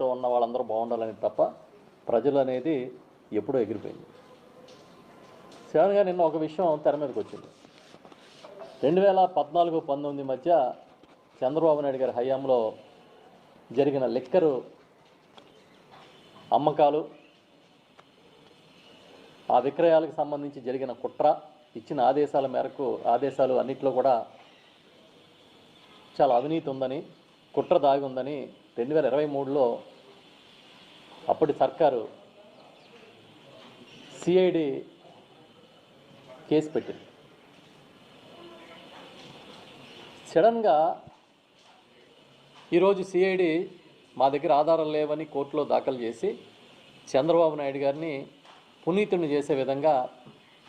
పాటు ఉన్న వాళ్ళందరూ బాగుండాలని తప్ప ప్రజలు అనేది ఎప్పుడూ ఎగిరిపోయింది. శ్రవణ్ నిన్న ఒక విషయం తెర మీదకి వచ్చింది. 2014-19 మధ్య చంద్రబాబు నాయుడు గారి హయాంలో జరిగిన లిక్కరు అమ్మకాలు, ఆ విక్రయాలకు సంబంధించి జరిగిన కుట్ర, ఇచ్చిన ఆదేశాల మేరకు ఆదేశాలు అన్నింటిలో కూడా చాలా అవినీతి ఉందని, కుట్ర దాగి ఉందని 2023లో అప్పటి సర్కారు సిఐడి కేసు పెట్టింది. సడన్గా ఈరోజు సిఐడి మా దగ్గర ఆధారాలు లేవని కోర్టులో దాఖలు చేసి చంద్రబాబు నాయుడు గారిని పునీతుని చేసే విధంగా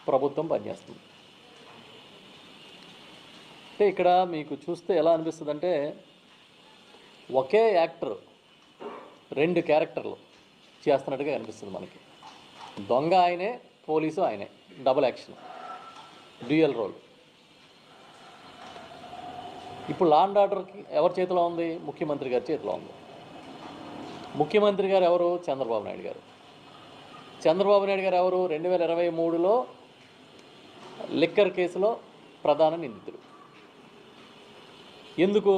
ప్రభుత్వం పనిచేస్తుంది. అంటే ఇక్కడ మీకు చూస్తే ఎలా అనిపిస్తుందంటే ఒకే యాక్టర్ 2 క్యారెక్టర్లు చేస్తున్నట్టుగా అనిపిస్తుంది మనకి. దొంగ ఆయనే, పోలీసు ఆయనే, డబుల్ యాక్షన్, డ్యూయల్ రోల్. ఇప్పుడు లా అండ్ ఆర్డర్కి ఎవరి చేతిలో ఉంది? ముఖ్యమంత్రి గారి చేతిలో ఉంది. ముఖ్యమంత్రి గారు ఎవరు? చంద్రబాబు నాయుడు గారు. చంద్రబాబు నాయుడు గారు ఎవరు? 2023లో లిక్కర్ కేసులో ప్రధాన నిందితుడు. ఎందుకు?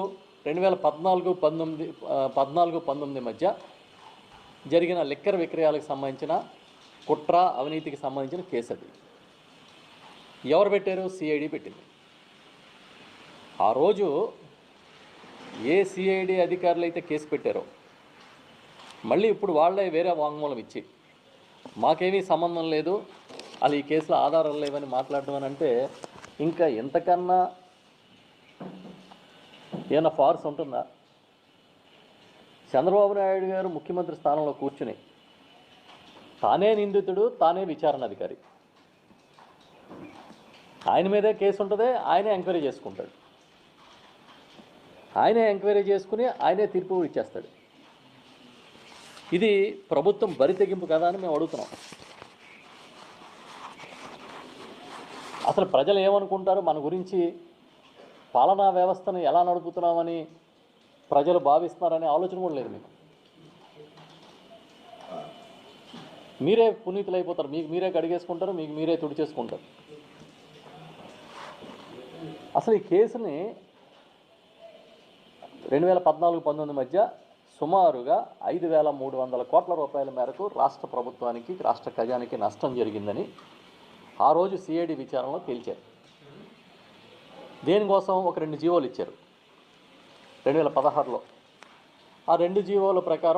2014-19 మధ్య జరిగిన లిక్కర్ విక్రయాలకు సంబంధించిన కుట్ర, అవినీతికి సంబంధించిన కేసు అది. ఎవరు పెట్టారు? సిఐడి పెట్టింది. ఆ రోజు ఏ సిఐడి అధికారులు అయితే కేసు పెట్టారో మళ్ళీ ఇప్పుడు వాళ్ళే వేరే వాంగ్మూలం ఇచ్చి మాకేమీ సంబంధం లేదు, వాళ్ళు ఈ కేసులో ఆధారాలు లేవని మాట్లాడడం అని అంటే ఇంకా ఎంతకన్నా ఏమైనా ఫార్స్ ఉంటుందా? చంద్రబాబు నాయుడు గారు ముఖ్యమంత్రి స్థానంలో కూర్చుని తానే నిందితుడు, తానే విచారణ అధికారి, ఆయన మీదే కేసు ఉంటుంది, ఆయనే ఎంక్వైరీ చేసుకుంటాడు, ఆయనే ఎంక్వైరీ చేసుకుని ఆయనే తీర్పు ఇచ్చేస్తాడు. ఇది ప్రభుత్వం బరి తెగింపు కదా అని మేము అడుగుతున్నాం. అసలు ప్రజలు ఏమనుకుంటారు మన గురించి, పాలనా వ్యవస్థను ఎలా నడుపుతున్నామని ప్రజలు భావిస్తున్నారనే ఆలోచన కూడా లేదు మీకు. మీరే పునీతులు అయిపోతారు, మీకు మీరే కడిగేసుకుంటారు, మీకు మీరే తుడిచేసుకుంటారు. అసలు ఈ కేసుని 2014-19 మధ్య సుమారుగా 5,300 కోట్ల రూపాయల మేరకు రాష్ట్ర ప్రభుత్వానికి, రాష్ట్ర ఖజానాకి నష్టం జరిగిందని ఆ రోజు సిఐడి విచారణలో తేల్చారు. దేనికోసం? ఒక 2 జీవోలు ఇచ్చారు 2016లో. ఆ 2 జీవోల ప్రకారం